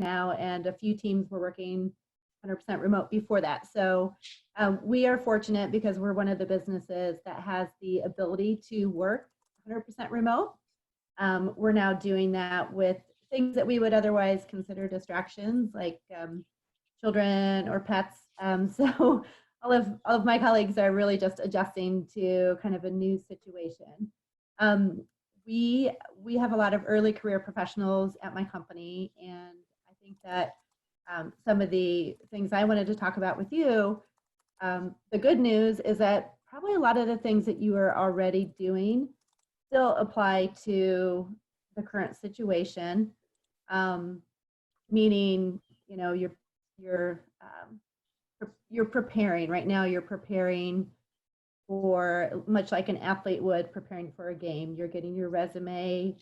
now, and a few teams were working 100% remote before that. So we are fortunate because we're one of the businesses that has the ability to work 100% remote. We're now doing that with things that we would otherwise consider distractions, like children or pets. So all of my colleagues are really just adjusting to kind of a new situation. We have a lot of early career professionals at my company, and I think that some of the things I wanted to talk about with you, the good news is that probably a lot of the things that you are already doing still apply to the current situation, meaning, you know, you're preparing right now. You're preparing for, much like an athlete would, preparing for a game. You're getting your resume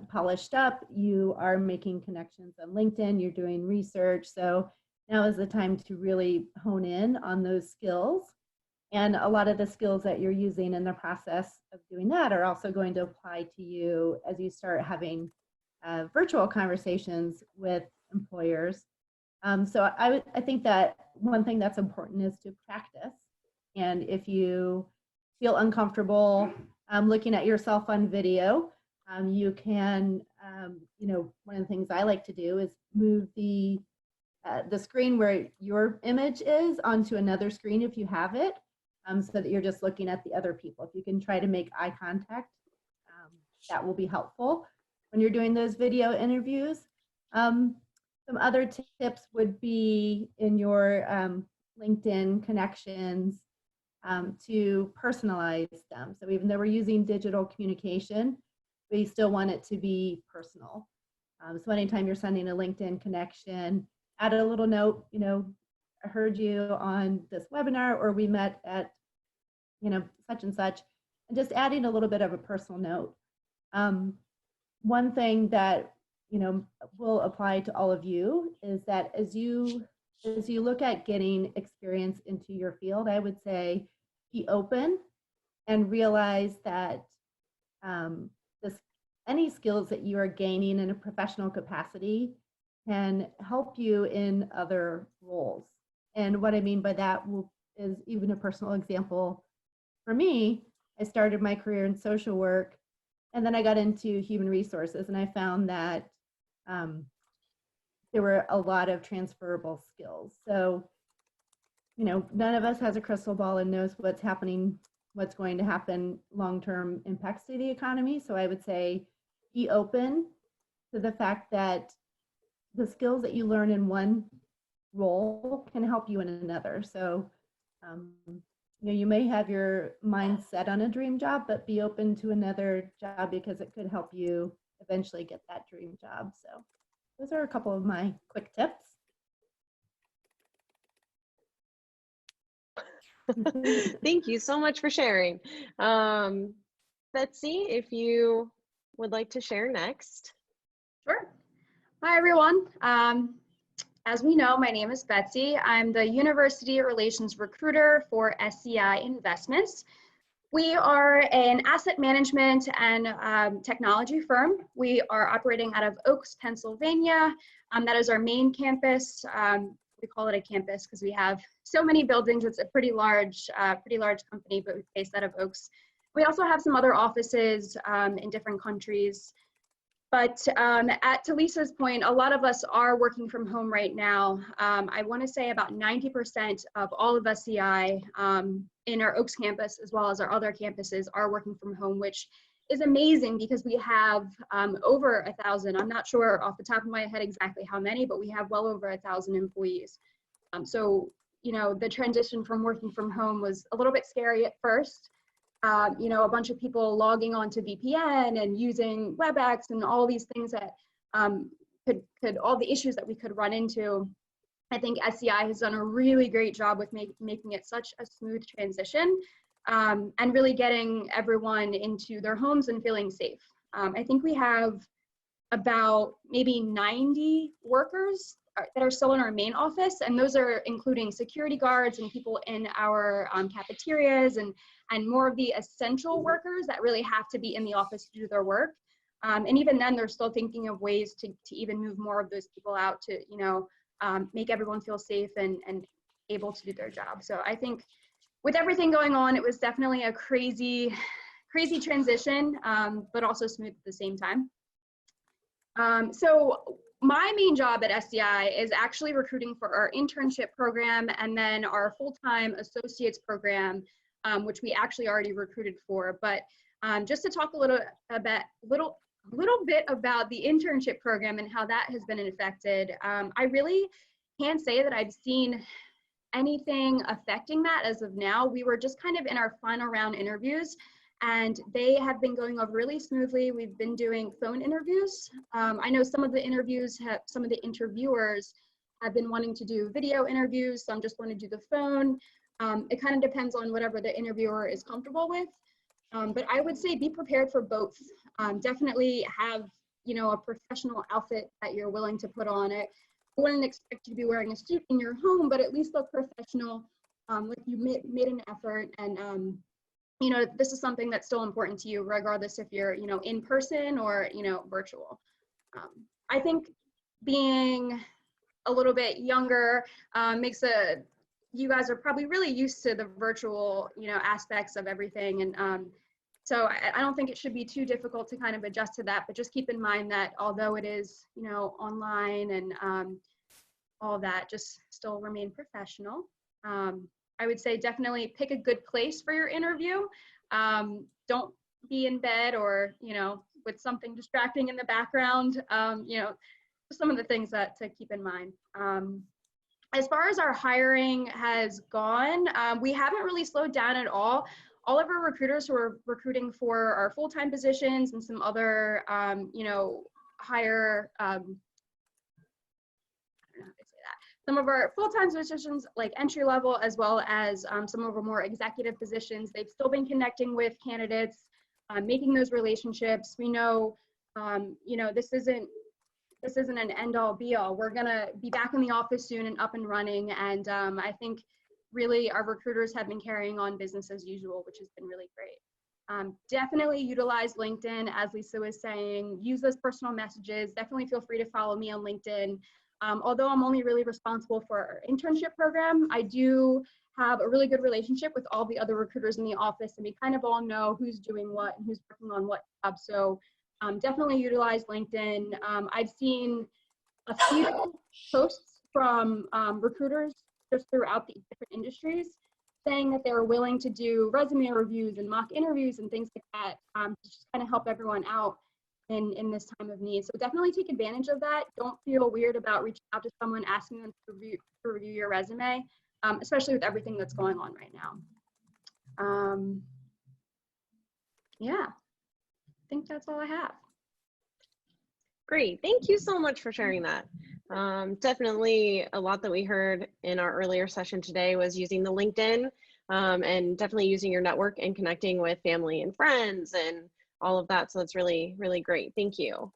polished up. You are making connections on LinkedIn. You're doing research. So now is the time to really hone in on those skills. And a lot of the skills that you're using in the process of doing that are also going to apply to you as you start having virtual conversations with employers. So I think that one thing that's important is to practice. And if you feel uncomfortable looking at yourself on video, you can, you know, one of the things I like to do is move the screen where your image is onto another screen if you have it, so that you're just looking at the other people. If you can try to make eye contact, that will be helpful when you're doing those video interviews. Some other tips would be in your LinkedIn connections to personalize them. So even though we're using digital communication, we still want it to be personal. So anytime you're sending a LinkedIn connection, add a little note, you know, I heard you on this webinar, or we met at, you know, such and such, and just adding a little bit of a personal note. One thing that, you know, will apply to all of you is that as you look at getting experience into your field, I would say be open and realize that any skills that you are gaining in a professional capacity can help you in other roles. And what I mean by that is even a personal example. For me, I started my career in social work, and then I got into human resources, and I found that there were a lot of transferable skills. So, you know, none of us has a crystal ball and knows what's happening, what's going to happen, long-term impacts to the economy. So I would say be open to the fact that the skills that you learn in one role can help you in another. So, you know, you may have your mind set on a dream job, but be open to another job because it could help you eventually get that dream job. So those are a couple of my quick tips. Thank you so much for sharing. Betsy, if you would like to share next. Sure. Hi, everyone. As we know, my name is Betsy. I'm the University Relations Recruiter for SCI Investments. We are an asset management and technology firm. We are operating out of Oaks, Pennsylvania. That is our main campus. We call it a campus because we have so many buildings. It's a pretty large company, but we're based out of Oaks. We also have some other offices in different countries. But to Lisa's point, a lot of us are working from home right now. I want to say about 90% of all of SCI in our Oaks campus, as well as our other campuses, are working from home, which is amazing because we have over 1,000. I'm not sure off the top of my head exactly how many, but we have well over 1,000 employees. So, you know, the transition from working from home was a little bit scary at first. You know, a bunch of people logging onto VPN and using WebEx and all these things that could all the issues that we could run into. I think SCI has done a really great job with making it such a smooth transition and really getting everyone into their homes and feeling safe. I think we have about maybe 90 workers that are still in our main office, and those are including security guards and people in our cafeterias and more of the essential workers that really have to be in the office to do their work. And even then, they're still thinking of ways to even move more of those people out to, make everyone feel safe and able to do their job. So I think with everything going on, it was definitely a crazy transition, but also smooth at the same time. So my main job at SCI is actually recruiting for our internship program and then our full-time associates program, which we actually already recruited for. But just to talk a little bit about the internship program and how that has been affected, I really can't say that I've seen anything affecting that as of now. We were just kind of in our final round interviews, and they have been going over really smoothly. We've been doing phone interviews. I know some of the interviewers have been wanting to do video interviews. Some just want to do the phone. It kind of depends on whatever the interviewer is comfortable with. But I would say be prepared for both. Definitely have, a professional outfit that you're willing to put on it. I wouldn't expect you to be wearing a suit in your home, but at least look professional, like you made an effort. And, this is something that's still important to you, regardless if you're, in person or, virtual. I think being a little bit younger you guys are probably really used to the virtual, aspects of everything. And so I don't think it should be too difficult to kind of adjust to that, but just keep in mind that although it is, online and all that, just still remain professional. I would say definitely pick a good place for your interview. Don't be in bed or, with something distracting in the background, some of the things that to keep in mind. As far as our hiring has gone, we haven't really slowed down at all. All of our recruiters who are recruiting for our full-time positions and some other, higher, I don't know how to say that. Some of our full-time positions, like entry level, as well as some of our more executive positions, they've still been connecting with candidates, making those relationships. We know, this isn't an end-all be-all. We're gonna be back in the office soon and up and running. And I think really our recruiters have been carrying on business as usual, which has been really great. Definitely utilize LinkedIn, as Lisa was saying. Use those personal messages. Definitely feel free to follow me on LinkedIn. Although I'm only really responsible for our internship program, I do have a really good relationship with all the other recruiters in the office, and we kind of all know who's doing what and who's working on what job. So definitely utilize LinkedIn. I've seen a few posts from recruiters just throughout the different industries saying that they're willing to do resume reviews and mock interviews and things like that to just kind of help everyone out in this time of need. So definitely take advantage of that. Don't feel weird about reaching out to someone, asking them to review your resume, especially with everything that's going on right now. Yeah, I think that's all I have. Great. Thank you so much for sharing that. Definitely a lot that we heard in our earlier session today was using the LinkedIn and definitely using your network and connecting with family and friends and all of that. So that's really, really great. Thank you.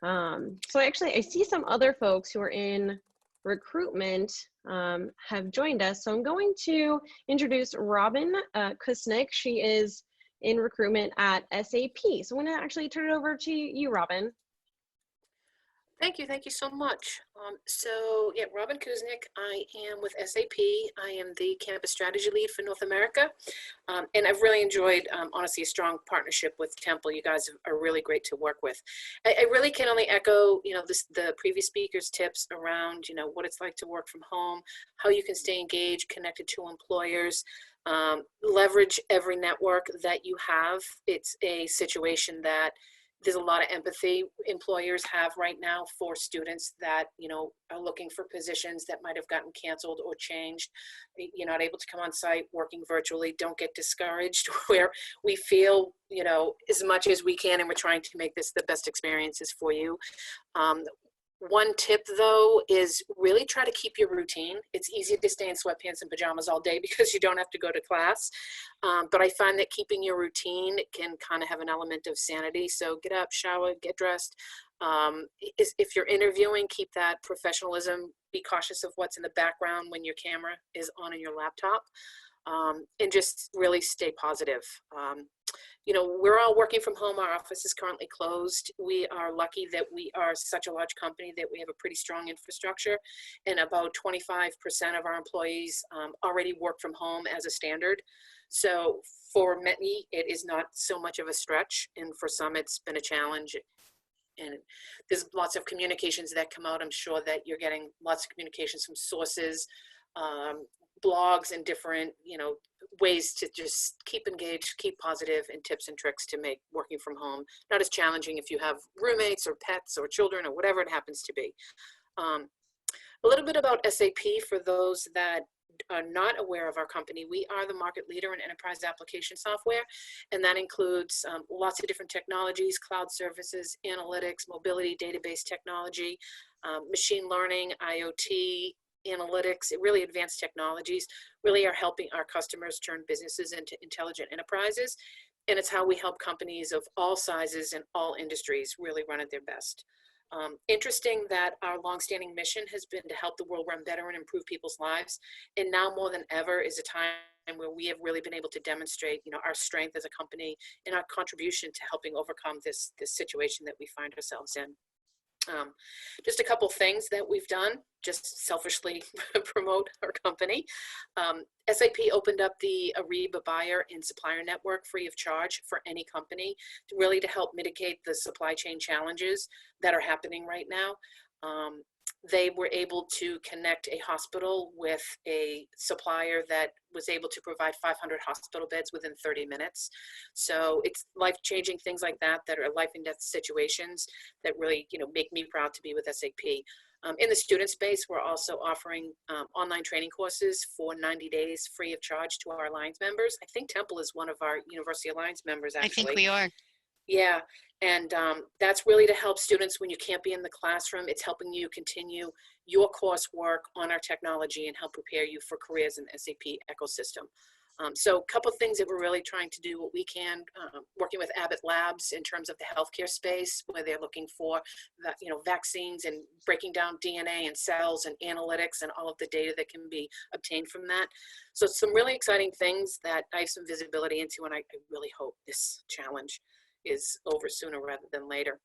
So actually, I see some other folks who are in recruitment have joined us. So I'm going to introduce Robin Kusnick. She is in recruitment at SAP. So I'm going to actually turn it over to you, Robin. Thank you so much. So yeah, Robin Kusnick, I am with SAP. I am the campus strategy lead for North America. And I've really enjoyed, honestly, a strong partnership with Temple. You guys are really great to work with. I really can only echo, the previous speaker's tips around, what it's like to work from home, how you can stay engaged, connected to employers, leverage every network that you have. It's a situation that there's a lot of empathy employers have right now for students that, are looking for positions that might have gotten canceled or changed. You're not able to come on site, working virtually. Don't get discouraged where we feel, as much as we can, and we're trying to make this the best experiences for you. One tip though is really try to keep your routine. It's easy to stay in sweatpants and pajamas all day because you don't have to go to class. But I find that keeping your routine can kind of have an element of sanity. So get up, shower, get dressed. If you're interviewing, keep that professionalism. Be cautious of what's in the background when your camera is on in your laptop. And just really stay positive. You know, we're all working from home. Our office is currently closed. We are lucky that we are such a large company that we have a pretty strong infrastructure, and about 25% of our employees already work from home as a standard. So for many, it is not so much of a stretch, and for some, it's been a challenge. And there's lots of communications that come out. I'm sure that you're getting lots of communications from sources, blogs, and different, you know, ways to just keep engaged, keep positive, and tips and tricks to make working from home not as challenging if you have roommates or pets or children or whatever it happens to be. A little bit about SAP for those that are not aware of our company. We are the market leader in enterprise application software, and that includes lots of different technologies, cloud services, analytics, mobility, database technology, machine learning, IoT, analytics, really advanced technologies really are helping our customers turn businesses into intelligent enterprises. And it's how we help companies of all sizes and all industries really run at their best. Interesting that our longstanding mission has been to help the world run better and improve people's lives. And now more than ever is a time where we have really been able to demonstrate, you know, our strength as a company and our contribution to helping overcome this situation that we find ourselves in. Just a couple things that we've done, just selfishly promote our company. SAP opened up the Ariba buyer and supplier network free of charge for any company, really to help mitigate the supply chain challenges that are happening right now. They were able to connect a hospital with a supplier that was able to provide 500 hospital beds within 30 minutes. So it's life-changing things like that that are life and death situations that really, you know, make me proud to be with SAP. In the student space, we're also offering online training courses for 90 days free of charge to our Alliance members. I think Temple is one of our University Alliance members, actually. I think we are. Yeah, and that's really to help students when you can't be in the classroom. It's helping you continue your coursework on our technology and help prepare you for careers in the SAP ecosystem. So a couple of things that we're really trying to do what we can, working with Abbott Labs in terms of the healthcare space, where they're looking for, you know, vaccines and breaking down DNA and cells and analytics and all of the data that can be obtained from that. So some really exciting things that I have some visibility into, and I really hope this challenge is over sooner rather than later.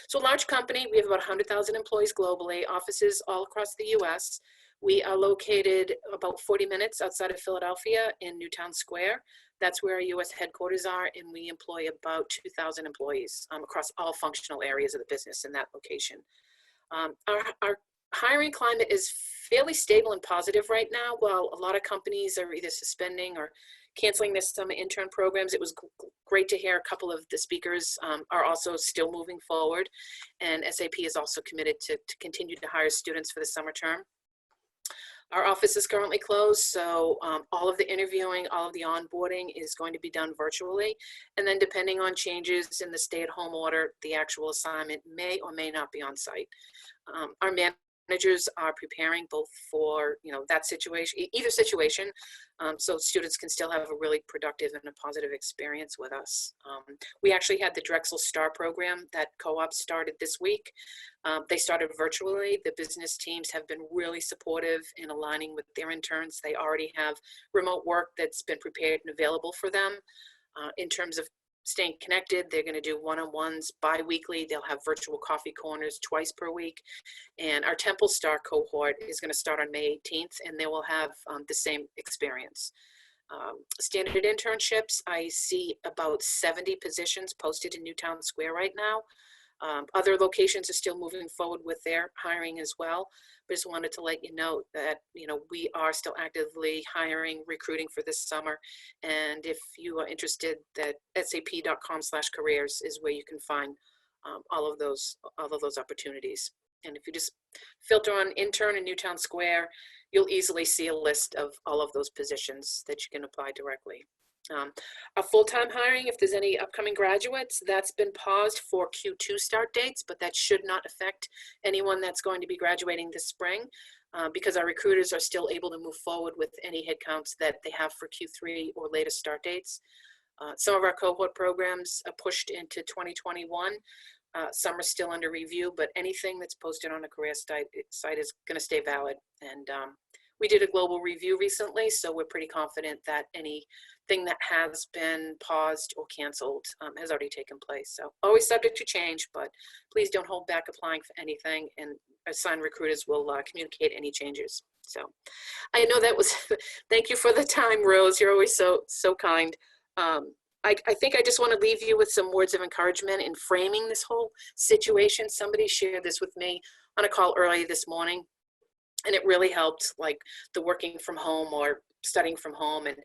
So a large company, we have about 100,000 employees globally, offices all across the US. We are located about 40 minutes outside of Philadelphia in Newtown Square. That's where our US headquarters are, and we employ about 2,000 employees across all functional areas of the business in that location. Our hiring climate is fairly stable and positive right now. While a lot of companies are either suspending or canceling their summer intern programs, it was great to hear a couple of the speakers are also still moving forward, and SAP is also committed to continue to hire students for the summer term. Our office is currently closed, so all of the interviewing, all of the onboarding is going to be done virtually, and then depending on changes in the stay-at-home order, the actual assignment may or may not be on site. Our managers are preparing both for, you know, that situation, either situation, so students can still have a really productive and a positive experience with us. We actually had the Drexel STAR program that co-op started this week. They started virtually. The business teams have been really supportive in aligning with their interns. They already have remote work that's been prepared and available for them. In terms of staying connected, they're going to do one-on-ones bi-weekly. They'll have virtual coffee corners twice per week. And our Temple Star cohort is going to start on May 18th, and they will have the same experience. Standard internships, I see about 70 positions posted in Newtown Square right now. Other locations are still moving forward with their hiring as well. But just wanted to let you know that, you know, we are still actively hiring, recruiting for this summer. And if you are interested, that sap.com/careers is where you can find all of those opportunities. And if you just filter on intern in Newtown Square, you'll easily see a list of all of those positions that you can apply directly. Our full-time hiring, if there's any upcoming graduates, that's been paused for Q2 start dates, but that should not affect anyone that's going to be graduating this spring because our recruiters are still able to move forward with any headcounts that they have for Q3 or later start dates. Some of our cohort programs are pushed into 2021. Some are still under review, but anything that's posted on a career site is going to stay valid. And we did a global review recently, so we're pretty confident that anything that has been paused or canceled has already taken place. So always subject to change, but please don't hold back applying for anything, and assigned recruiters will communicate any changes. So I know that was, thank you for the time, Rose. You're always so kind. I think I just want to leave you with some words of encouragement in framing this whole situation. Somebody shared this with me on a call early this morning, and it really helped, like the working from home or studying from home. And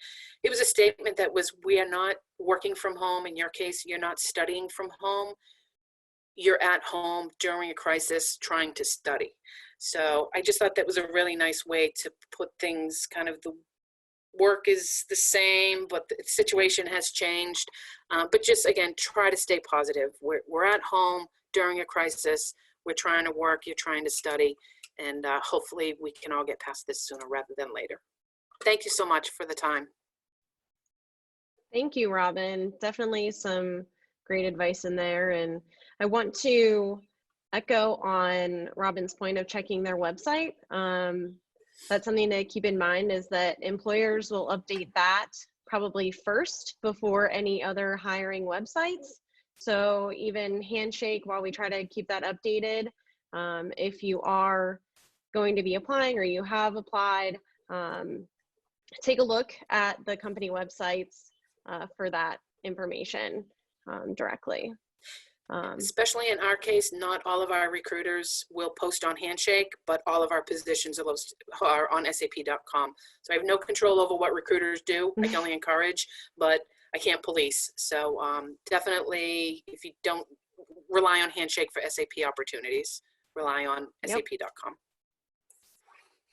it was a statement that was, we are not working from home. In your case, you're not studying from home. You're at home during a crisis trying to study. So I just thought that was a really nice way to put things, kind of the work is the same, but the situation has changed. But just, again, try to stay positive. We're at home during a crisis. We're trying to work, you're trying to study, and hopefully we can all get past this sooner rather than later. Thank you so much for the time. Thank you, Robin. Definitely some great advice in there. And I want to echo on Robin's point of checking their website. That's something to keep in mind, is that employers will update that probably first before any other hiring websites. So even Handshake, while we try to keep that updated, if you are going to be applying or you have applied, take a look at the company websites for that information directly. Especially in our case, not all of our recruiters will post on Handshake, but all of our positions are on sap.com. So I have no control over what recruiters do. I can only encourage, but I can't police. So definitely, if you don't rely on Handshake for SAP opportunities, rely on sap.com.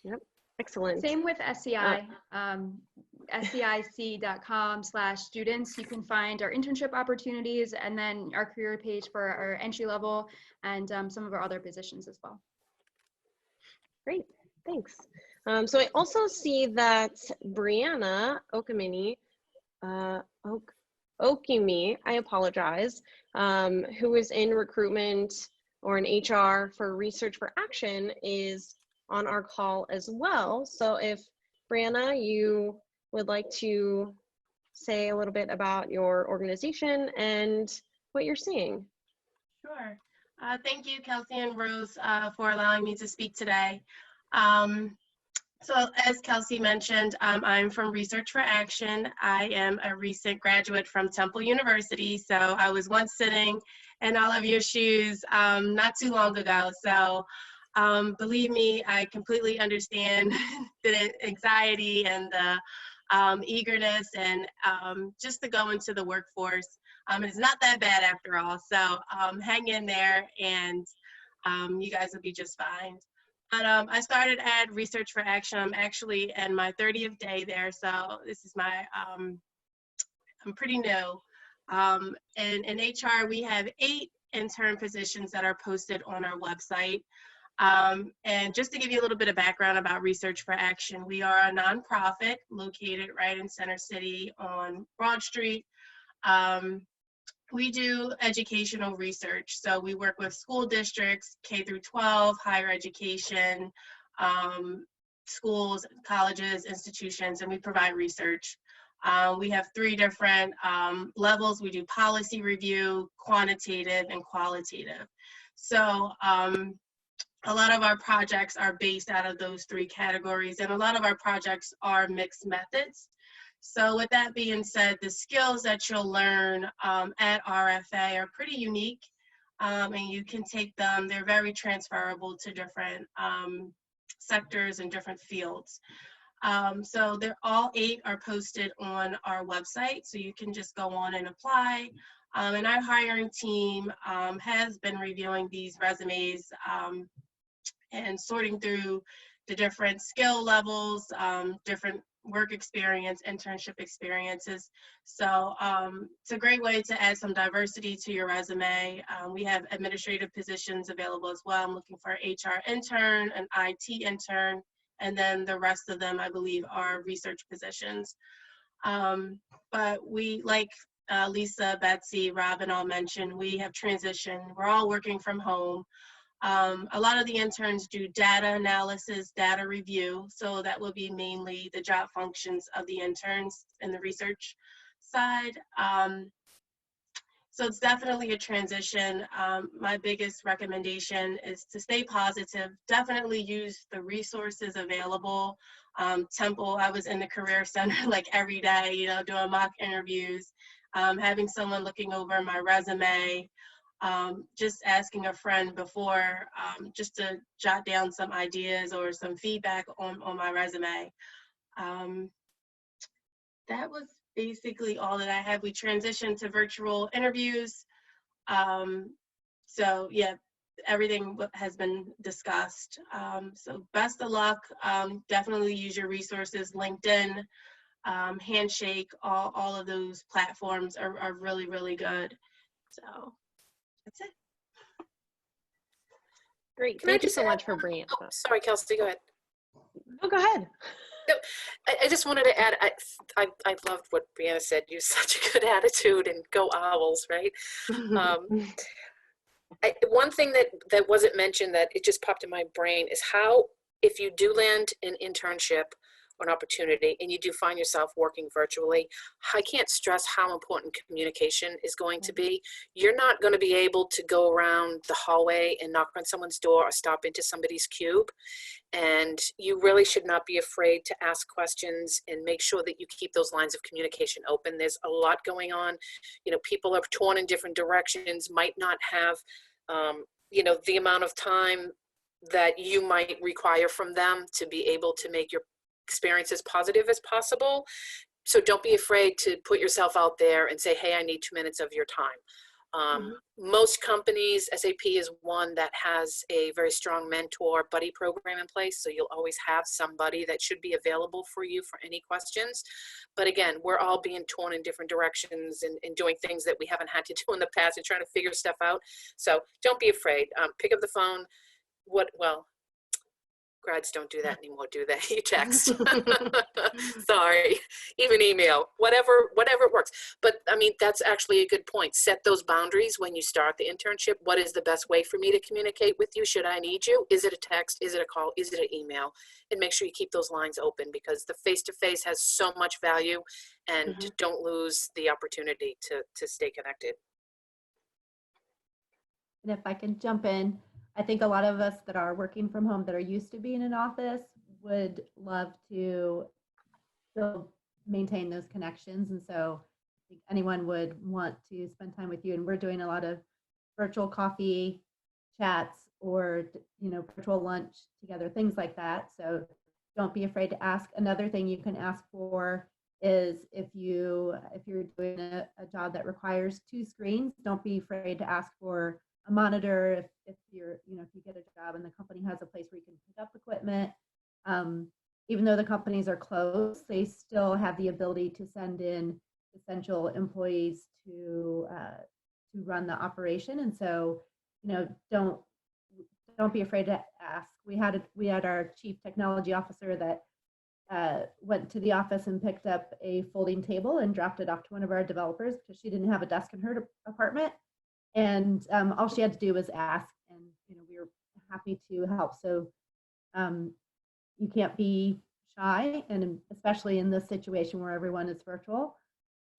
Yep, excellent. Same with SEI. SEIC.com/students. You can find our internship opportunities, and then our career page for our entry level and some of our other positions as well. Great, thanks. So I also see that Breanna Ockimey, Ockimey, I apologize, who is in recruitment or in HR for Research for Action, is on our call as well. So if Breanna, you would like to say a little bit about your organization and what you're seeing. Sure. Thank you, Kelsey and Rose, for allowing me to speak today. So as Kelsey mentioned, I'm from Research for Action. I am a recent graduate from Temple University, so I was once sitting in all of your shoes not too long ago. So believe me, I completely understand the anxiety and the eagerness and just to go into the workforce. It's not that bad after all, so hang in there, and you guys will be just fine. But I started at Research for Action. I'm actually in my 30th day there, so this is my, I'm pretty new. And in HR, we have 8 intern positions that are posted on our website. And just to give you a little bit of background about Research for Action, we are a nonprofit located right in Center City on Broad Street. We do educational research. So we work with school districts, K through 12, higher education, schools, colleges, institutions, and we provide research. We have 3 different levels. We do policy review, quantitative, and qualitative. So a lot of our projects are based out of those 3 categories, and a lot of our projects are mixed methods. So with that being said, the skills that you'll learn at RFA are pretty unique, and you can take them. They're very transferable to different sectors and different fields. So they're all 8 are posted on our website, so you can just go on and apply. And our hiring team has been reviewing these resumes and sorting through the different skill levels, different work experience, internship experiences. So it's a great way to add some diversity to your resume. We have administrative positions available as well. I'm looking for an HR intern, an IT intern, and then the rest of them, I believe, are research positions. But we, like Lisa, Betsy, Robin all mentioned, we have transitioned. We're all working from home. A lot of the interns do data analysis, data review. So that will be mainly the job functions of the interns in the research side. So it's definitely a transition. My biggest recommendation is to stay positive. Definitely use the resources available. Temple, I was in the Career Center like every day, you know, doing mock interviews, having someone looking over my resume, just asking a friend before, just to jot down some ideas or some feedback on my resume. That was basically all that I had. We transitioned to virtual interviews. So yeah, everything has been discussed. So best of luck. Definitely use your resources, LinkedIn, Handshake, all of those platforms are really, really good. So that's it. Great. Can I Thank you just so add- much for bringing it Oh, up. sorry, Kelsey, go ahead. Oh, go ahead. No, I just wanted to add, I loved what Breanna said. You have such a good attitude, and go Owls, right? One thing that wasn't mentioned that it just popped in my brain is how, if you do land an internship or an opportunity and you do find yourself working virtually, I can't stress how important communication is going to be. You're not going to be able to go around the hallway and knock on someone's door or stop into somebody's cube. And you really should not be afraid to ask questions and make sure that you keep those lines of communication open. There's a lot going on. You know, people are torn in different directions, might not have, you know, the amount of time that you might require from them to be able to make your experience as positive as possible. So don't be afraid to put yourself out there and say, hey, I need 2 minutes of your time. Most companies, SAP is one that has a very strong mentor buddy program in place. So you'll always have somebody that should be available for you for any questions. But again, we're all being torn in different directions and doing things that we haven't had to do in the past and trying to figure stuff out. So don't be afraid. Pick up the phone. Well, grads don't do that anymore, do they? You text. Sorry, even email, whatever works. But I mean, that's actually a good point. Set those boundaries when you start the internship. What is the best way for me to communicate with you? Should I need you? Is it a text? Is it a call? Is it an email? And make sure you keep those lines open, because the face-to-face has so much value, and don't lose the opportunity to stay connected. And if I can jump in, I think a lot of us that are working from home that are used to being in office would love to still maintain those connections. And so I think anyone would want to spend time with you. And we're doing a lot of virtual coffee chats or, you know, virtual lunch together, things like that. So don't be afraid to ask. Another thing you can ask for is if you're doing a job that requires 2 screens, don't be afraid to ask for a monitor if you're, you know, if you get a job and the company has a place where you can pick up equipment. Even though the companies are closed, they still have the ability to send in essential employees to run the operation. And so, you know, don't be afraid to ask. We had our chief technology officer that went to the office and picked up a folding table and dropped it off to one of our developers because she didn't have a desk in her apartment. And all she had to do was ask, and you know, we were happy to help. So you can't be shy, and especially in this situation where everyone is virtual.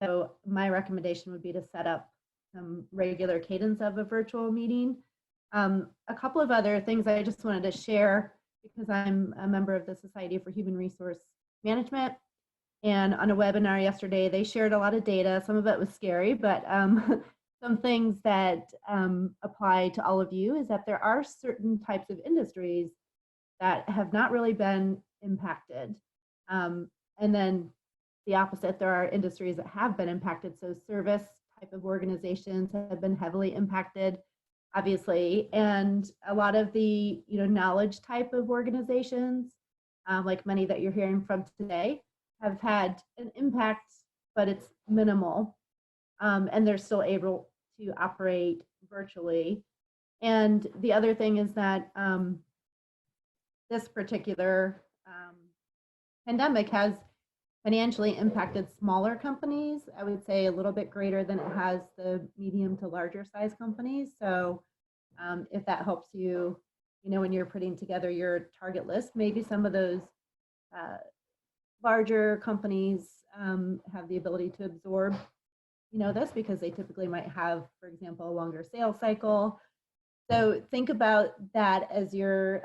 So my recommendation would be to set up some regular cadence of a virtual meeting. A couple of other things I just wanted to share, because I'm a member of the Society for Human Resource Management. And on a webinar yesterday, they shared a lot of data. Some of it was scary, but some things that apply to all of you is that there are certain types of industries that have not really been impacted. And then the opposite, there are industries that have been impacted. So service type of organizations have been heavily impacted, obviously. And a lot of the, you know, knowledge type of organizations, like many that you're hearing from today, have had an impact, but it's minimal. And they're still able to operate virtually. And the other thing is that this particular pandemic has financially impacted smaller companies. I would say a little bit greater than it has the medium to larger size companies. So if that helps you, when you're putting together your target list. Maybe some of those larger companies have the ability to absorb, this because they typically might have, for example, a longer sales cycle. So think about that as you're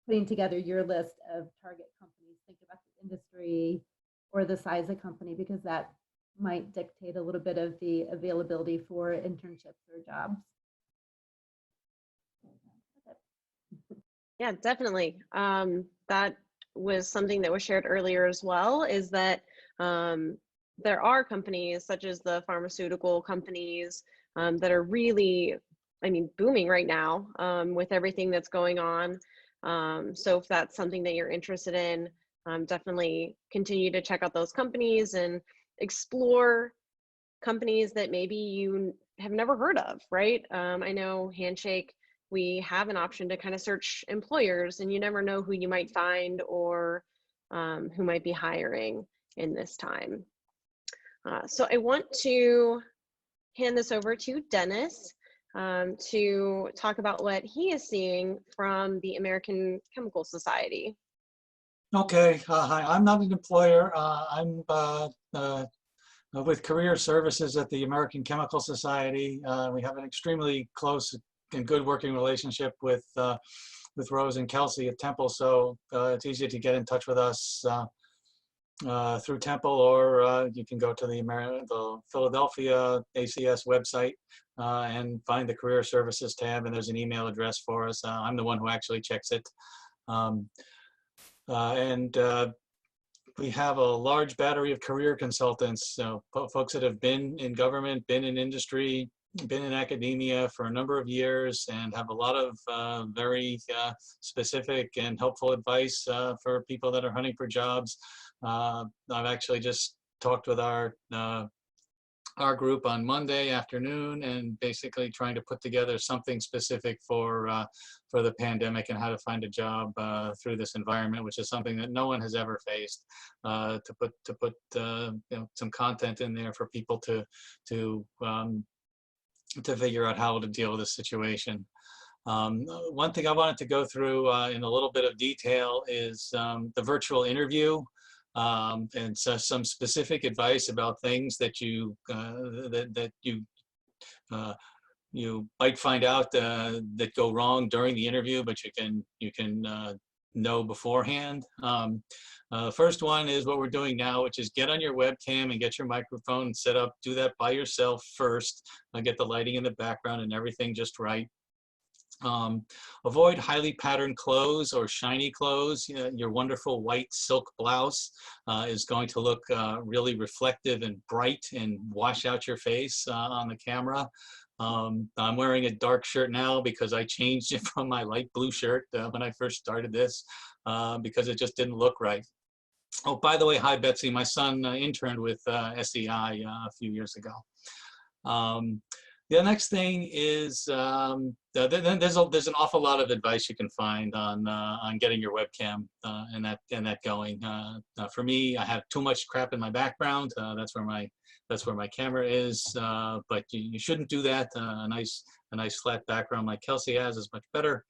putting together your list of target companies. Think about the industry or the size of company, because that might dictate a little bit of the availability for internships or jobs. Yeah, definitely. That was something that was shared earlier as well, is that there are companies such as the pharmaceutical companies that are really, booming right now with everything that's going on. So if that's something that you're interested in, definitely continue to check out those companies and explore companies that maybe you have never heard of, right? I know Handshake, we have an option to kind of search employers, and you never know who you might find or who might be hiring in this time. So I want to hand this over to Dennis to talk about what he is seeing from the American Chemical Society. Okay, hi, I'm not an employer. I'm with Career Services at the American Chemical Society. We have an extremely close and good working relationship with Rose and Kelsey at Temple, so it's easy to get in touch with us through Temple, or you can go to the Philadelphia ACS website and find the Career Services tab, and there's an email address for us. I'm the one who actually checks it. We have a large battery of career consultants, folks that have been in government, been in industry, been in academia for a number of years, and have a lot of very specific and helpful advice for people that are hunting for jobs. I've actually just talked with our group on Monday afternoon, and basically trying to put together something specific for the pandemic and how to find a job through this environment, which is something that no one has ever faced. To put some content in there for people to figure out how to deal with this situation. One thing I wanted to go through in a little bit of detail is the virtual interview. And so some specific advice about things that you might find out that go wrong during the interview, but you can know beforehand. First one is what we're doing now, which is get on your webcam and get your microphone set up. Do that by yourself first. Get the lighting in the background and everything just right. Avoid highly patterned clothes or shiny clothes. Your wonderful white silk blouse is going to look really reflective and bright and wash out your face on the camera. I'm wearing a dark shirt now because I changed it from my light blue shirt when I first started this because it just didn't look right. Oh, by the way, hi Betsy, my son interned with SEI a few years ago. The next thing is there's an awful lot of advice you can find on getting your webcam and that going. For me, I have too much crap in my background. That's where my camera is. But you shouldn't do that. A nice flat background like Kelsey has is much better.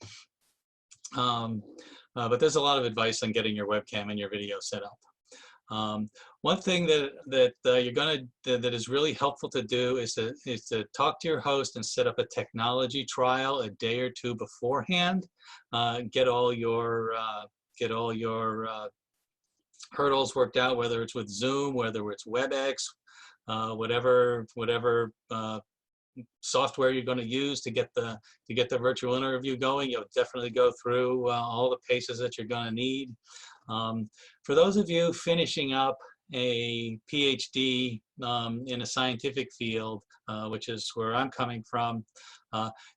But there's a lot of advice on getting your webcam and your video set up. One thing that is really helpful to do is to talk to your host and set up a technology trial a day or two beforehand. Get all your hurdles worked out, whether it's with Zoom, whether it's WebEx, whatever software you're going to use to get the virtual interview going. You'll definitely go through all the paces that you're going to need. For those of you finishing up a PhD in a scientific field, which is where I'm coming from,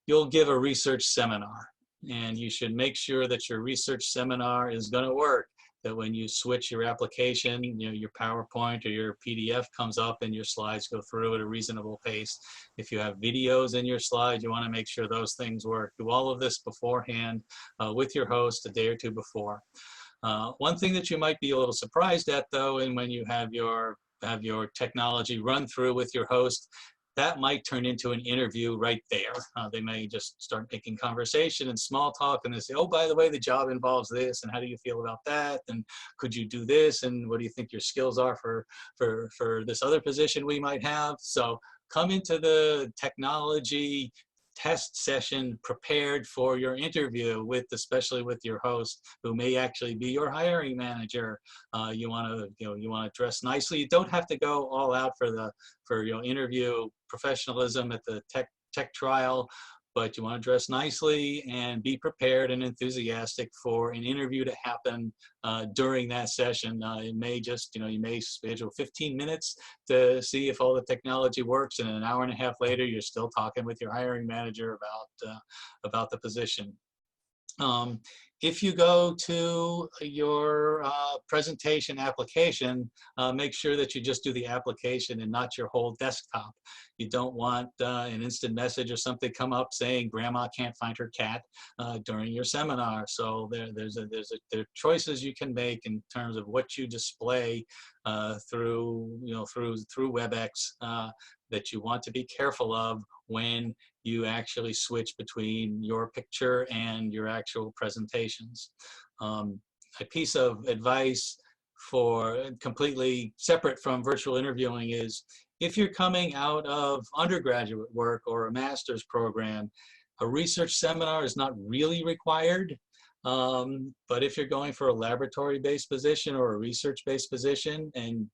you'll give a research seminar, and you should make sure that your research seminar is going to work. That when you switch your application, your PowerPoint or your PDF comes up and your slides go through at a reasonable pace. If you have videos in your slide, you want to make sure those things work. Do all of this beforehand with your host a day or two before. One thing that you might be a little surprised at, though, and when you have your technology run through with your host, that might turn into an interview right there. They may just start making conversation and small talk, and they say, oh, by the way, the job involves this, and how do you feel about that? And could you do this? And what do you think your skills are for this other position we might have? So come into the technology test session prepared for your interview with, especially with your host, who may actually be your hiring manager. You want to dress nicely. You don't have to go all out for interview professionalism at the tech trial, but you want to dress nicely and be prepared and enthusiastic for an interview to happen during that session. It may just, you may schedule 15 minutes to see if all the technology works, and an hour and a half later, you're still talking with your hiring manager about the position. If you go to your presentation application, make sure that you just do the application and not your whole desktop. You don't want an instant message or something come up saying grandma can't find her cat during your seminar. So there are choices you can make in terms of what you display through WebEx that you want to be careful of when you actually switch between your picture and your actual presentations. A piece of advice for completely separate from virtual interviewing is, if you're coming out of undergraduate work or a master's program, a research seminar is not really required. But if you're going for a laboratory-based position or a research-based position and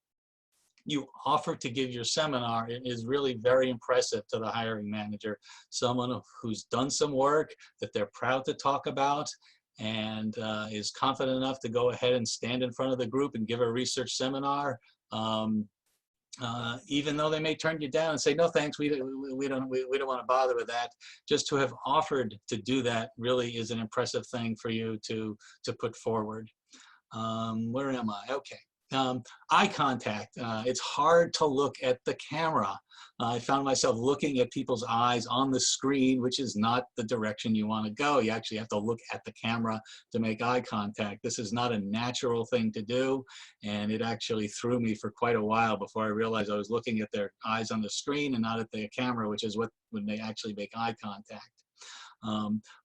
you offer to give your seminar, it is really very impressive to the hiring manager. Someone who's done some work that they're proud to talk about and is confident enough to go ahead and stand in front of the group and give a research seminar, even though they may turn you down and say, no thanks, we don't want to bother with that. Just to have offered to do that really is an impressive thing for you to put forward. Where am I? Okay. Eye contact. It's hard to look at the camera. I found myself looking at people's eyes on the screen, which is not the direction you want to go. You actually have to look at the camera to make eye contact. This is not a natural thing to do, and it actually threw me for quite a while before I realized I was looking at their eyes on the screen and not at the camera, which is what would actually make eye contact.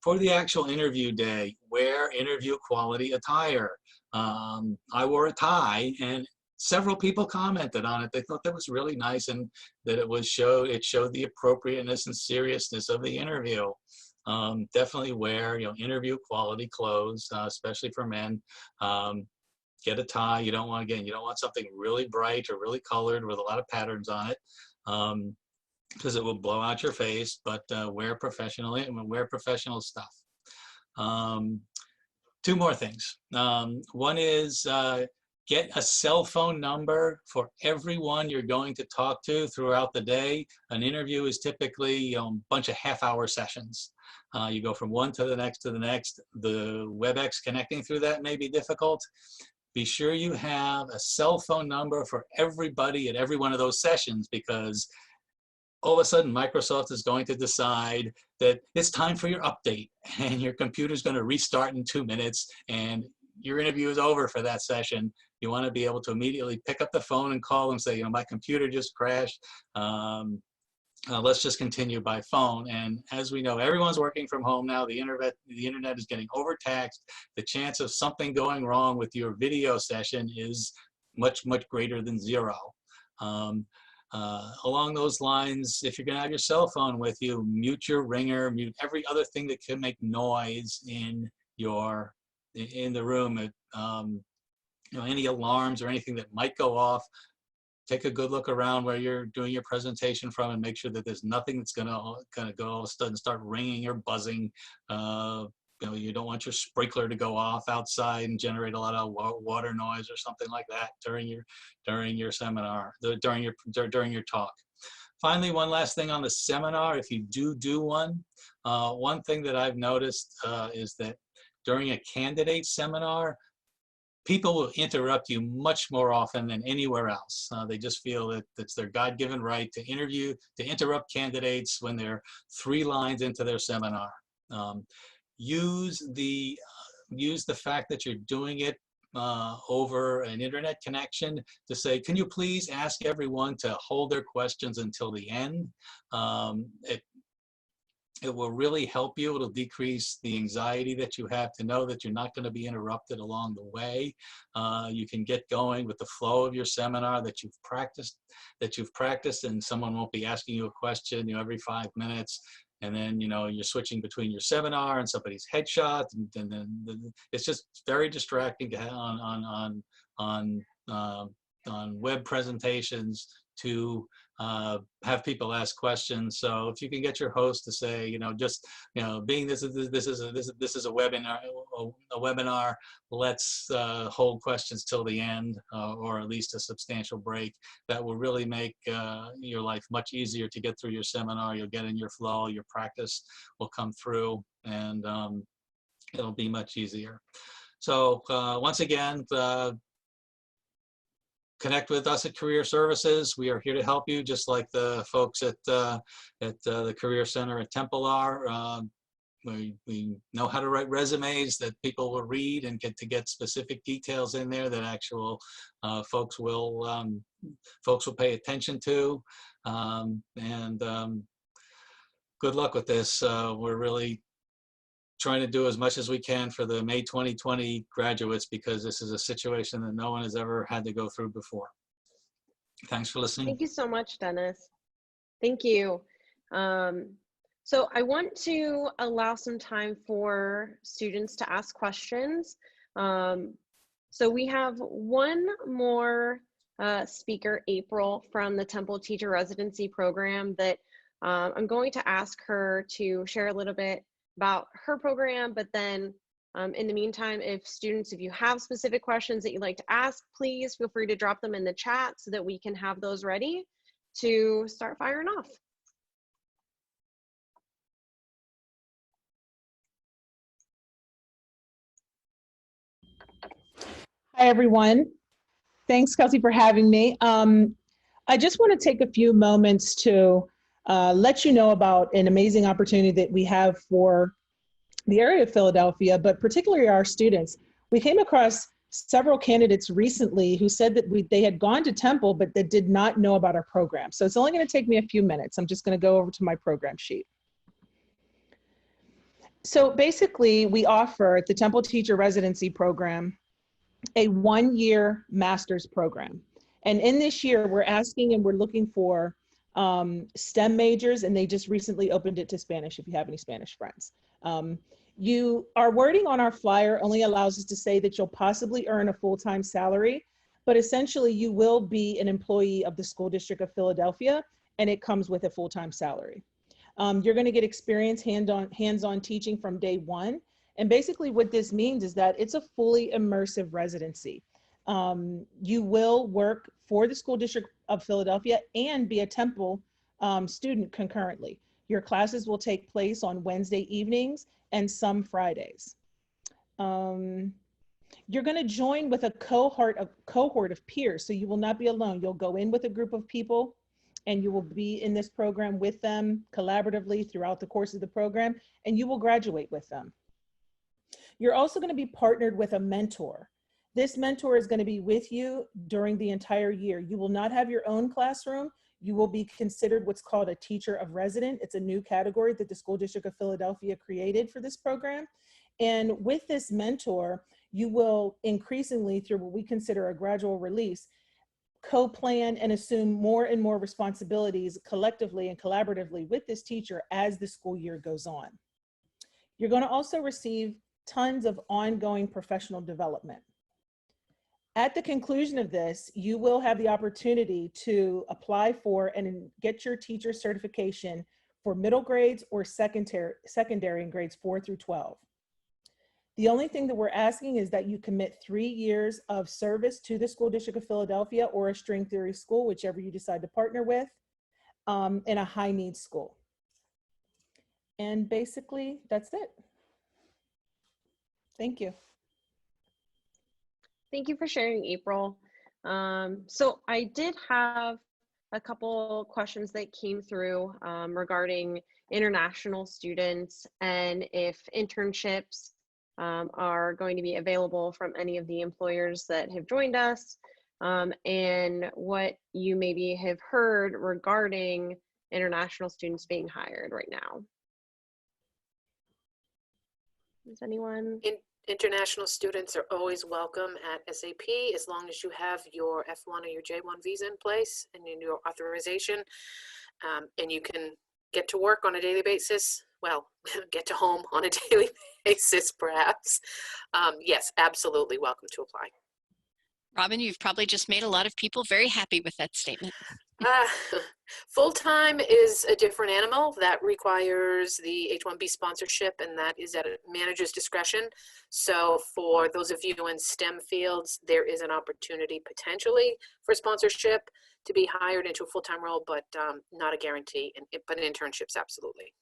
For the actual interview day, wear interview quality attire. I wore a tie, and several people commented on it. They thought that was really nice and that it showed the appropriateness and seriousness of the interview. Definitely wear interview quality clothes, especially for men. Get a tie. You don't want something really bright or really colored with a lot of patterns on it, because it will blow out your face. But wear professionally and wear professional stuff. Two more things. One is get a cell phone number for everyone you're going to talk to throughout the day. An interview is typically a bunch of half-hour sessions. You go from one to the next to the next. The WebEx connecting through that may be difficult. Be sure you have a cell phone number for everybody at every one of those sessions, because all of a sudden Microsoft is going to decide that it's time for your update, and your computer's going to restart in 2 minutes and your interview is over for that session. You want to be able to immediately pick up the phone and call and say, my computer just crashed. Let's just continue by phone. And as we know, everyone's working from home now. The internet is getting overtaxed. The chance of something going wrong with your video session is much, much greater than zero. Along those lines, if you're going to have your cell phone with you, mute your ringer, mute every other thing that can make noise in the room. Any alarms or anything that might go off. Take a good look around where you're doing your presentation from and make sure that there's nothing that's going to go all of a sudden start ringing or buzzing. You don't want your sprinkler to go off outside and generate a lot of water noise or something like that during your seminar, during your talk. Finally, one last thing on the seminar, if you do one thing that I've noticed is that during a candidate seminar, people will interrupt you much more often than anywhere else. They just feel that it's their God-given right to interrupt candidates when they're 3 lines into their seminar. Use the fact that you're doing it over an internet connection to say, can you please ask everyone to hold their questions until the end? It will really help you. It'll decrease the anxiety that you have to know that you're not going to be interrupted along the way. You can get going with the flow of your seminar that you've practiced, and someone won't be asking you a question, every 5 minutes. And then, you're switching between your seminar and somebody's headshot, and then it's just very distracting to have on web presentations to have people ask questions. So if you can get your host to say, being this is a webinar, let's hold questions till the end, or at least a substantial break. That will really make your life much easier to get through your seminar. You'll get in your flow, your practice will come through, and it'll be much easier. So once again, connect with us at Career Services. We are here to help you, just like the folks at the Career Center at Temple are. We know how to write resumes that people will read and get specific details in there that actual folks will pay attention to. Good luck with this. We're really trying to do as much as we can for the May 2020 graduates, because this is a situation that no one has ever had to go through before. Thanks for listening. Thank you so much, Dennis. Thank you. So I want to allow some time for students to ask questions. So we have one more speaker, April, from the Temple Teacher Residency Program that I'm going to ask her to share a little bit about her program, but then in the meantime, if you have specific questions that you'd like to ask, please feel free to drop them in the chat so that we can have those ready to start firing off. Hi, everyone. Thanks, Kelsey, for having me. I just want to take a few moments to let you know about an amazing opportunity that we have for the area of Philadelphia, but particularly our students. We came across several candidates recently who said that they had gone to Temple, but that did not know about our program. So it's only going to take me a few minutes. I'm just going to go over to my program sheet. So basically, we offer at the Temple Teacher Residency Program a one-year master's program. And in this year, we're asking and we're looking for STEM majors, and they just recently opened it to Spanish, if you have any Spanish friends. Our wording on our flyer only allows us to say that you'll possibly earn a full-time salary, but essentially you will be an employee of the School District of Philadelphia, and it comes with a full-time salary. You're going to get experience hands-on teaching from day one. And basically what this means is that it's a fully immersive residency. You will work for the School District of Philadelphia and be a Temple student concurrently. Your classes will take place on Wednesday evenings and some Fridays. You're going to join with a cohort of peers, so you will not be alone. You'll go in with a group of people, and you will be in this program with them collaboratively throughout the course of the program, and you will graduate with them. You're also going to be partnered with a mentor. This mentor is going to be with you during the entire year. You will not have your own classroom. You will be considered what's called a teacher of resident. It's a new category that the School District of Philadelphia created for this program. And with this mentor, you will increasingly, through what we consider a gradual release, co-plan and assume more and more responsibilities collectively and collaboratively with this teacher as the school year goes on. You're going to also receive tons of ongoing professional development. At the conclusion of this, you will have the opportunity to apply for and get your teacher certification for middle grades or secondary in grades 4 through 12. The only thing that we're asking is that you commit 3 years of service to the School District of Philadelphia or a string theory school, whichever you decide to partner with, in a high needs school. And basically, that's it. Thank you. Thank you for sharing, April. So I did have a couple questions that came through regarding international students and if internships are going to be available from any of the employers that have joined us, and what you maybe have heard regarding international students being hired right now. Does anyone? International students are always welcome at SAP as long as you have your F1 or your J1 visa in place and your authorization, and you can get to work on a daily basis. Well, get to home on a daily basis, perhaps. Yes, absolutely welcome to apply. Robin, you've probably just made a lot of people very happy with that statement. Full-time is a different animal. That requires the H-1B sponsorship, and that is at a manager's discretion. So for those of you in STEM fields, there is an opportunity potentially for sponsorship to be hired into a full-time role, but not a guarantee, but internships, absolutely.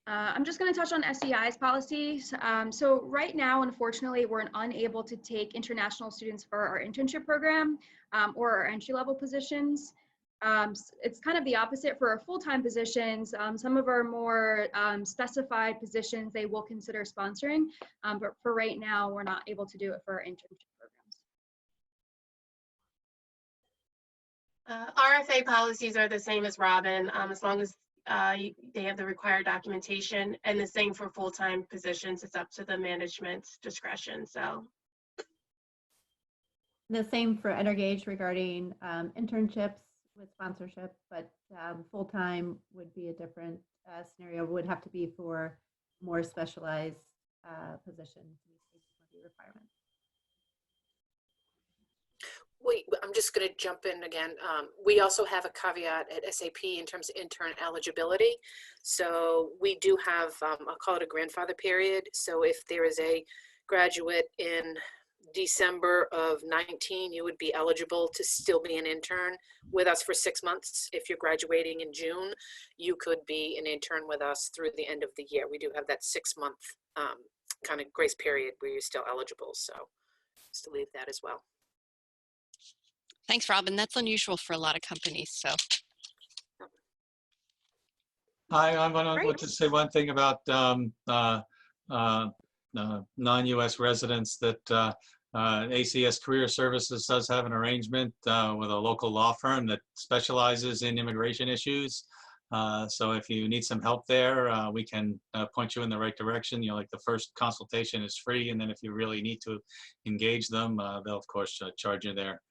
I'm just going to touch on SEI's policies. So right now, unfortunately, we're unable to take international students for our internship program or our entry-level positions. It's kind of the opposite for our full-time positions. Some of our more specified positions, they will consider sponsoring, but for right now, we're not able to do it for our internship programs. RFA policies are the same as Robin, as long as they have the required documentation, and the same for full-time positions. It's up to the management's discretion. So the same for Energage regarding internships with sponsorship, but full-time would be a different scenario. Would have to be for more specialized positions requirements. I'm just going to jump in again. We also have a caveat at SAP in terms of intern eligibility. So we do have, I'll call it a grandfather period. So if there is a graduate in December of 19, you would be eligible to still be an intern with us for 6 months. If you're graduating in June, you could be an intern with us through the end of the year. We do have that 6-month kind of grace period where you're still eligible. So just to leave that as well. Thanks, Robin. That's unusual for a lot of companies. So, I want to say one thing about non-U.S. residents, that ACS Career Services does have an arrangement with a local law firm that specializes in immigration issues. So if you need some help there, we can point you in the right direction. You know, like the first consultation is free, and then if you really need to engage them, they'll of course charge you their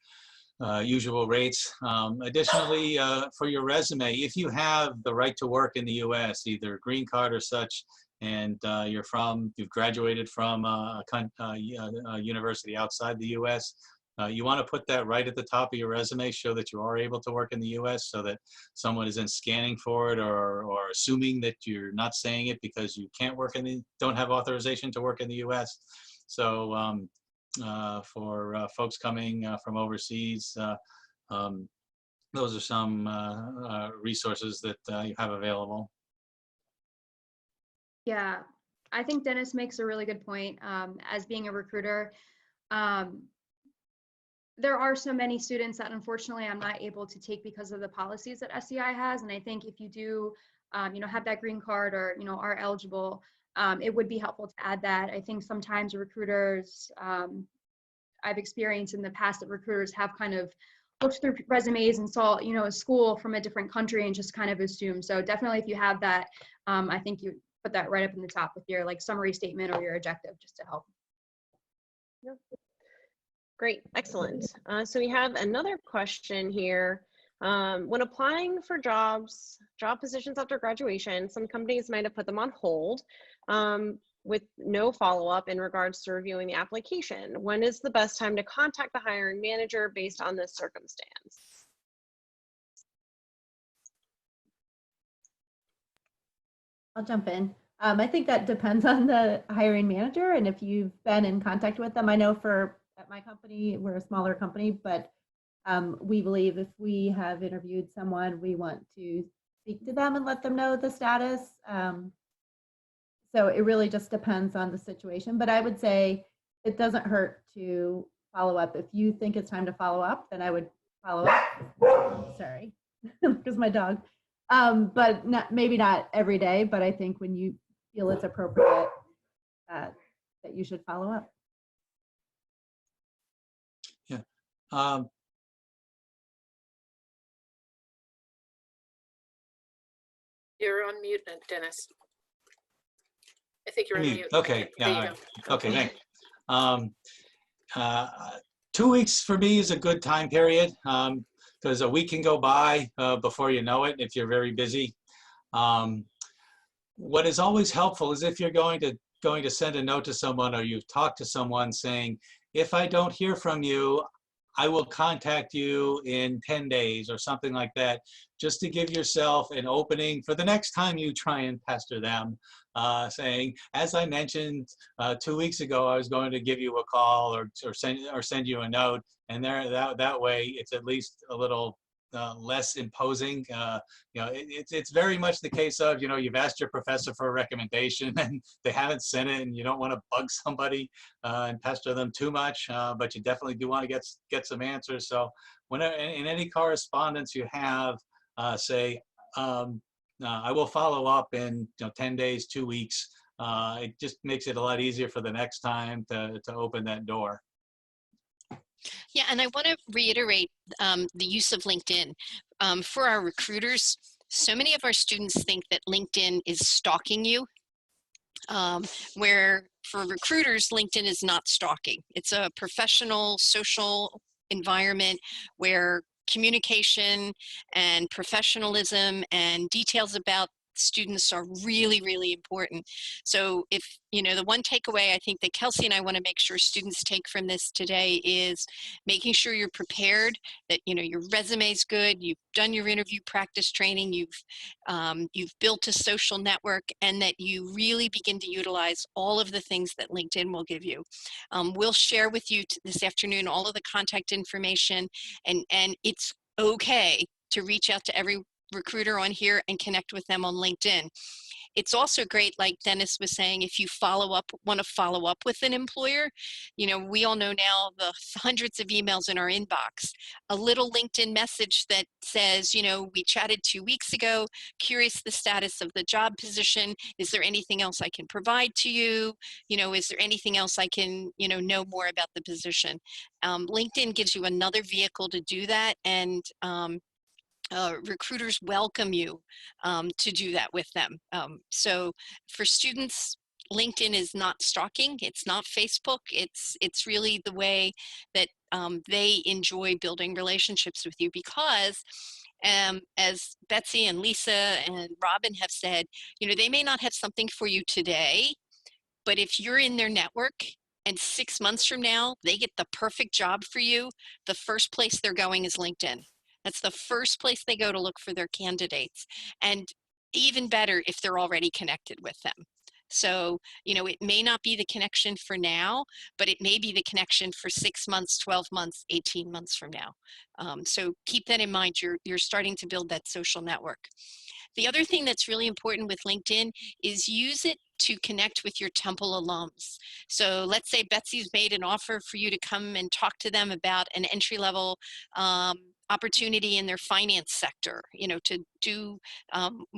usual rates. Additionally, for your resume, if you have the right to work in the U.S., either green card or such, and you've graduated from a university outside the U.S., you want to put that right at the top of your resume, show that you are able to work in the U.S., so that someone isn't scanning for it or assuming that you're not saying it because you can't work don't have authorization to work in the U.S. So for folks coming from overseas, those are some resources that you have available. Yeah, I think Dennis makes a really good point. As being a recruiter, there are so many students that unfortunately I'm not able to take because of the policies that SEI has. And I think if you do, have that green card or, are eligible, it would be helpful to add that. I think sometimes recruiters, I've experienced in the past that recruiters have kind of looked through resumes and saw, a school from a different country and just kind of assumed. So definitely if you have that, I think you put that right up in the top with your summary statement or your objective just to help. Yep. Great, excellent. So we have another question here. When applying for job positions after graduation, some companies might have put them on hold with no follow-up in regards to reviewing the application. When is the best time to contact the hiring manager based on this circumstance? I'll jump in. I think that depends on the hiring manager and if you've been in contact with them. I know at my company, we're a smaller company, but we believe if we have interviewed someone, we want to speak to them and let them know the status. So it really just depends on the situation. But I would say it doesn't hurt to follow up. If you think it's time to follow up, then I would follow up. Sorry, because my dog. But maybe not every day. But I think when you feel it's appropriate that you should follow up. Yeah. You're on mute, Dennis. I think you're on mute. Okay, yeah, There all you right. go. Okay, thanks. 2 weeks for me is a good time period, because a week can go by before you know it if you're very busy. What is always helpful is if you're going to send a note to someone, or you've talked to someone saying, if I don't hear from you, I will contact you in 10 days or something like that, just to give yourself an opening for the next time you try and pester them, saying, as I mentioned 2 weeks ago, I was going to give you a call or send you a note, and that way it's at least a little less imposing. It's very much the case of, you've asked your professor for a recommendation and they haven't sent it, and you don't want to bug somebody and pester them too much, but you definitely do want to get some answers. So whenever in any correspondence you have, say, I will follow up in 10 days, 2 weeks. It just makes it a lot easier for the next time to open that door. Yeah, and I want to reiterate the use of LinkedIn. For our recruiters, so many of our students think that LinkedIn is stalking you, where for recruiters, LinkedIn is not stalking. It's a professional, social environment where communication and professionalism and details about students are really, really important. So if, the one takeaway I think that Kelsey and I want to make sure students take from this today is making sure you're prepared, that, your resume is good, you've done your interview practice training, you've built a social network, and that you really begin to utilize all of the things that LinkedIn will give you. We'll share with you this afternoon all of the contact information, and it's okay to reach out to every recruiter on here and connect with them on LinkedIn. It's also great, like Dennis was saying, if you want to follow up with an employer. We all know now the hundreds of emails in our inbox. A little LinkedIn message that says, we chatted 2 weeks ago, curious the status of the job position. Is there anything else I can provide to you? Is there anything else I can, know more about the position? LinkedIn gives you another vehicle to do that, and recruiters welcome you to do that with them. So for students, LinkedIn is not stalking. It's not Facebook. It's really the way that they enjoy building relationships with you, because as Betsy and Lisa and Robin have said, they may not have something for you today, but if you're in their network and 6 months from now, they get the perfect job for you, the first place they're going is LinkedIn. That's the first place they go to look for their candidates. And even better if they're already connected with them. So, it may not be the connection for now, but it may be the connection for 6 months, 12 months, 18 months from now. So keep that in mind. You're starting to build that social network. The other thing that's really important with LinkedIn is use it to connect with your Temple alums. So let's say Betsy's made an offer for you to come and talk to them about an entry-level opportunity in their finance sector, to do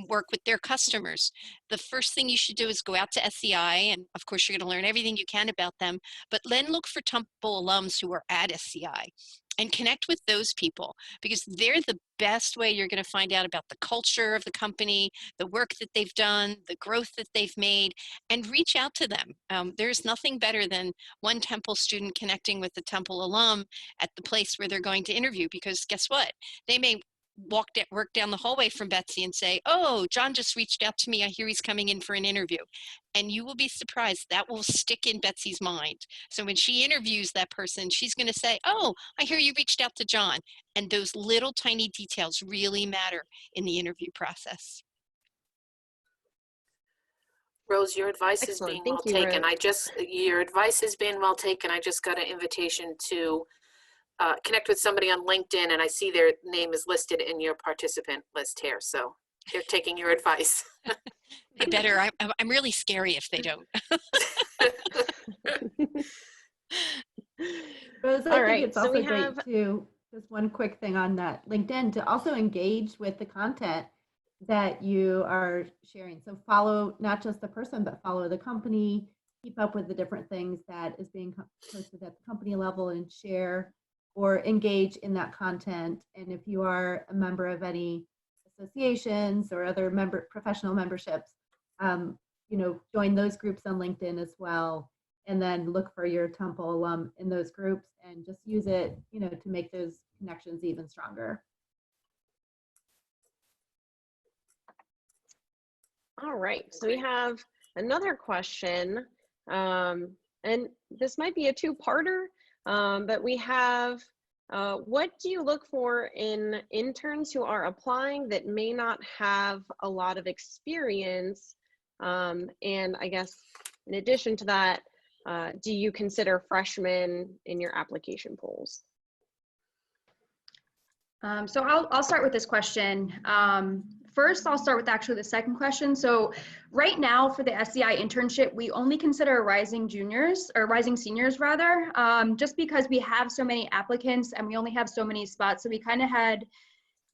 work with their customers. The first thing you should do is go out to SEI, and of course you're going to learn everything you can about them, but then look for Temple alums who are at SEI and connect with those people, because they're the best way you're going to find out about the culture of the company, the work that they've done, the growth that they've made, and reach out to them. There's nothing better than one Temple student connecting with the Temple alum at the place where they're going to interview, because guess what? They may work down the hallway from Betsy and say, oh, John just reached out to me. I hear he's coming in for an interview. And you will be surprised. That will stick in Betsy's mind. So when she interviews that person, she's going to say, oh, I hear you reached out to John. And those little tiny details really matter in the interview process. Rose, your advice Excellent. is being Thank well you, taken. Rose. Your advice is being well taken. I just got an invitation to connect with somebody on LinkedIn, and I see their name is listed in your participant list here. So they're taking your advice. They better. I'm really scary if they don't. Rose, I All think right, it's so also we great have- too, just one quick thing on that LinkedIn, to also engage with the content that you are sharing. So follow not just the person, but follow the company, keep up with the different things that is being posted at the company level and share or engage in that content. And if you are a member of any associations or other professional memberships, join those groups on LinkedIn as well. And then look for your Temple alum in those groups and just use it, to make those connections even stronger. All right, so we have another question, and this might be a two-parter, but we have, what do you look for in interns who are applying that may not have a lot of experience? And I guess in addition to that, do you consider freshmen in your application polls? So I'll start with this question. First, I'll start with actually the second question. So right now for the SEI internship, we only consider rising juniors or rising seniors rather, just because we have so many applicants and we only have so many spots. So we kind of had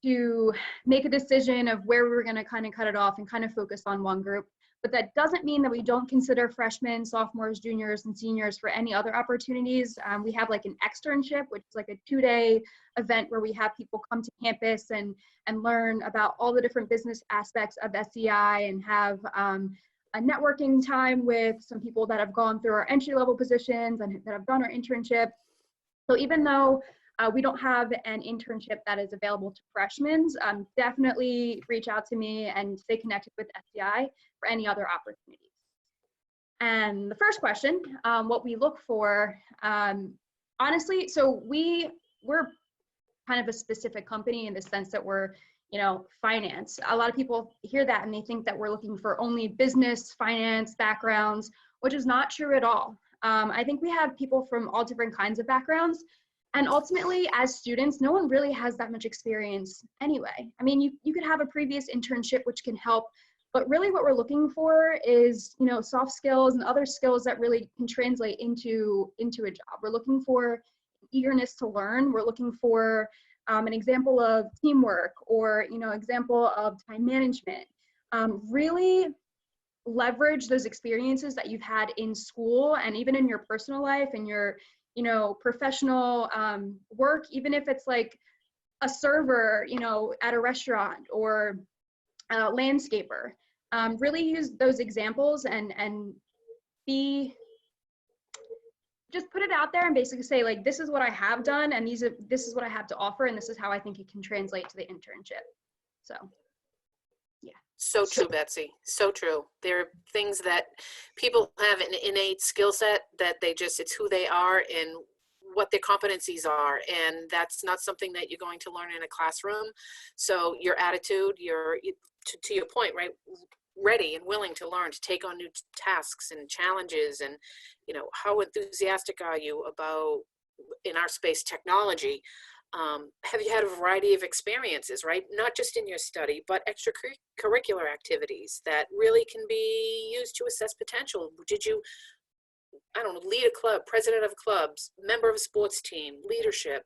to make a decision of where we were going to kind of cut it off and kind of focus on one group. But that doesn't mean that we don't consider freshmen, sophomores, juniors, and seniors for any other opportunities. We have like an externship, which is like a 2-day event where we have people come to campus and learn about all the different business aspects of SEI and have a networking time with some people that have gone through our entry-level positions and that have done our internship. So even though we don't have an internship that is available to freshmen, definitely reach out to me and stay connected with SEI for any other opportunities. And the first question, what we look for, honestly, so we're kind of a specific company in the sense that we're, finance. A lot of people hear that and they think that we're looking for only business, finance backgrounds, which is not true at all. I think we have people from all different kinds of backgrounds. And ultimately, as students, no one really has that much experience anyway. I mean, you could have a previous internship, which can help, but really what we're looking for is, soft skills and other skills that really can translate into a job. We're looking for eagerness to learn. We're looking for an example of teamwork or, example of time management. Really leverage those experiences that you've had in school and even in your personal life and your professional work, even if it's like a server, at a restaurant or a landscaper. Really use those examples and just put it out there and basically say, like, this is what I have done and this is what I have to offer and this is how I think it can translate to the internship. So. So true, Betsy. So true. There are things that people have an innate skill set that it's who they are and what their competencies are. And that's not something that you're going to learn in a classroom. So your attitude, to your point, right? Ready and willing to learn, to take on new tasks and challenges. And, how enthusiastic are you about, in our space, technology? Have you had a variety of experiences, right? Not just in your study, but extracurricular activities that really can be used to assess potential? Did you, lead a club, president of clubs, member of a sports team, leadership,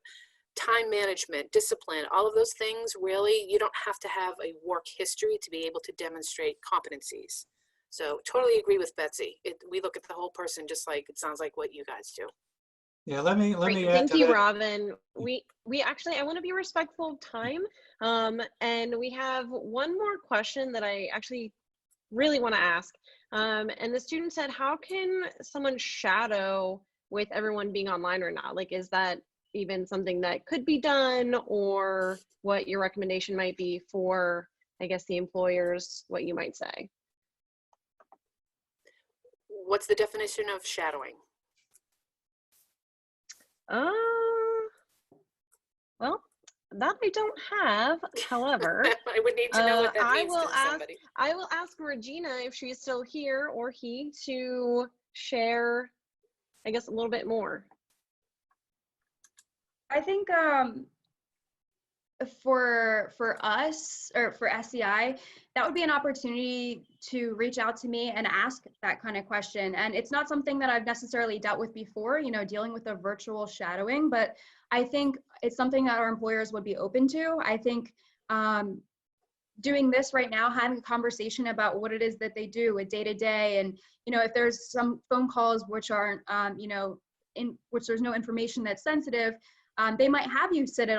time management, discipline, all of those things, really, you don't have to have a work history to be able to demonstrate competencies. So totally agree with Betsy. We look at the whole person, just like it sounds like what you guys do. Yeah, let me Great. add Thank to you, that. Robin. We actually, I want to be respectful of time. And we have one more question that I actually really want to ask. And the student said, how can someone shadow with everyone being online or not? Like, is that even something that could be done, or what your recommendation might be for, I guess, the employers, what you might say? What's the definition of shadowing? Well, that I don't have. However, I would need to know what that means to somebody. I will ask Regina if she's still here, or he, to share, I guess, a little bit more. I think for us, or for SEI, that would be an opportunity to reach out to me and ask that kind of question. And it's not something that I've necessarily dealt with before, dealing with a virtual shadowing, but I think it's something that our employers would be open to. I think doing this right now, having a conversation about what it is that they do a day to day. And, you know, if there's some phone calls which aren't, you know, in which there's no information that's sensitive, they might have you sit in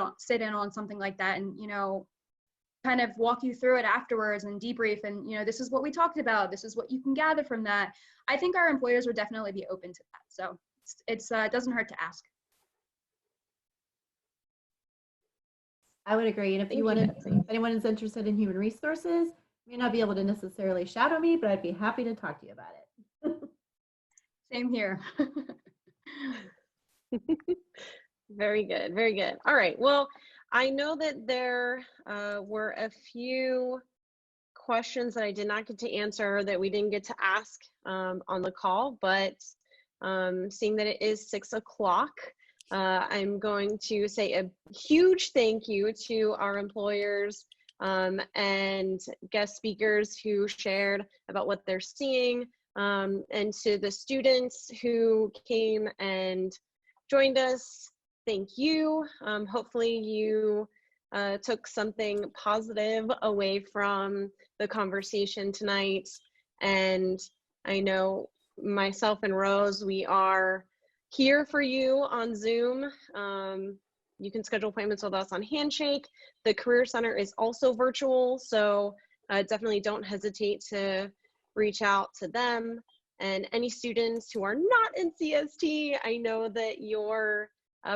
on something like that and, you know, kind of walk you through it afterwards and debrief. And, you know, this is what we talked about. This is what you can gather from that. I think our employers would definitely be open to that. So it doesn't hurt to ask. I would agree. And if if anyone is interested in human resources, you may not be able to necessarily shadow me, but I'd be happy to talk to you about it. Same here. Very good, very good. All right, well, I know that there were a few questions that I did not get to answer that we didn't get to ask on the call, but seeing that it is 6 o'clock, I'm going to say a huge thank you to our employers and guest speakers who shared about what they're seeing, and to the students who came and joined us. Thank you. Hopefully you took something positive away from the conversation tonight. And I know myself and Rose, we are here for you on Zoom. You can schedule appointments with us on Handshake. The Career Center is also virtual, so definitely don't hesitate to reach out to them. And any students who are not in CST, I know that your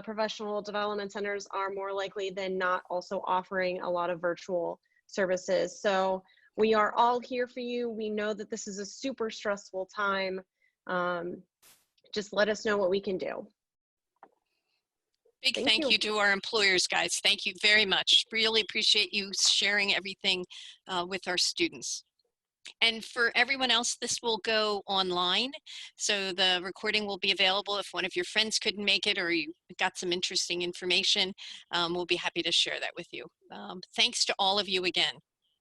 professional development centers are more likely than not also offering a lot of virtual services. So we are all here for you. We know that this is a super stressful time. Just let us know what we can do. Big thank you to our employers, guys. Thank you very much. Really appreciate you sharing everything with our students. And for everyone else, this will go online. So the recording will be available if one of your friends couldn't make it or you got some interesting information. We'll be happy to share that with you. Thanks to all of you again.